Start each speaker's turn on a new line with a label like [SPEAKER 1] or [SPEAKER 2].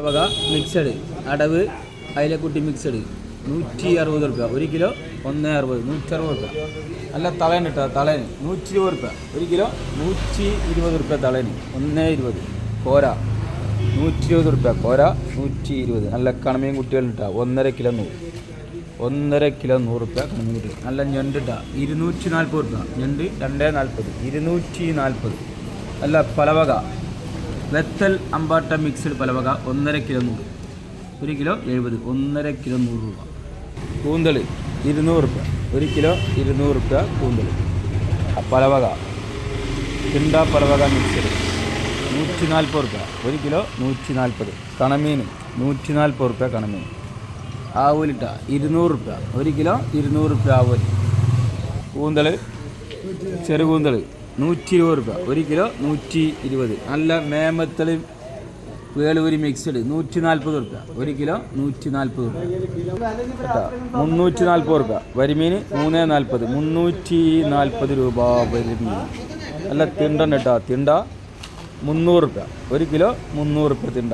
[SPEAKER 1] വക മിക്സഡ് അടവ് അയിലക്കുട്ടി മിക്സഡ് 160 റുപ്യ 1 കിലോ 160 160 റുപ്യ. നല്ല തളേന് കേട്ടോ, തളേന് 120 റുപ്യ 1 കിലോ 120 റുപ്യ തളേന് 120. കോര 120 റുപ്യ കോര 120. നല്ല കണമയും കുട്ടികളും ഇട്ടാ 1.5 കിലോ 100 1.5 കിലോ 100 റുപ്യ കണമയും കുട്ടികൾ. നല്ല ഞണ്ട് ഇട്ടാ 240 റുപ്യ ഞണ്ട് 240 240. നല്ല പലവക വെത്തൽ അമ്പാട്ട മിക്സഡ് പലവക 1.5 കിലോ 100 1 കിലോ 70 1.5 കിലോ 100 രൂപ. കൂന്തൽ 200 റുപ്യ 1 കിലോ 200 റുപ്യ കൂന്തൽ. പലവക തിണ്ട പലവക മിക്സഡ് 140 റുപ്യ 1 കിലോ 140. കണമീൻ 140 റുപ്യ കണമീൻ. ആവൂലിട്ട 200 റുപ്യ 1 കിലോ 200 റുപ്യ ആവൂൽ. കൂന്തൽ ചെറുകൂന്തൽ 120 റുപ്യ 1 കിലോ 120. നല്ല മേമത്തലും വേളൂരി മിക്സഡ് 140 റുപ്യ 1 കിലോ 140 റുപ്യ. 340 റുപ്യ വരിമീൻ 340 340 രൂപ വരിമീൻ. നല്ല തിണ്ട കേട്ടോ, തിണ്ട 300 റുപ്യ 1 കിലോ 300 റുപ്യ തിണ്ട.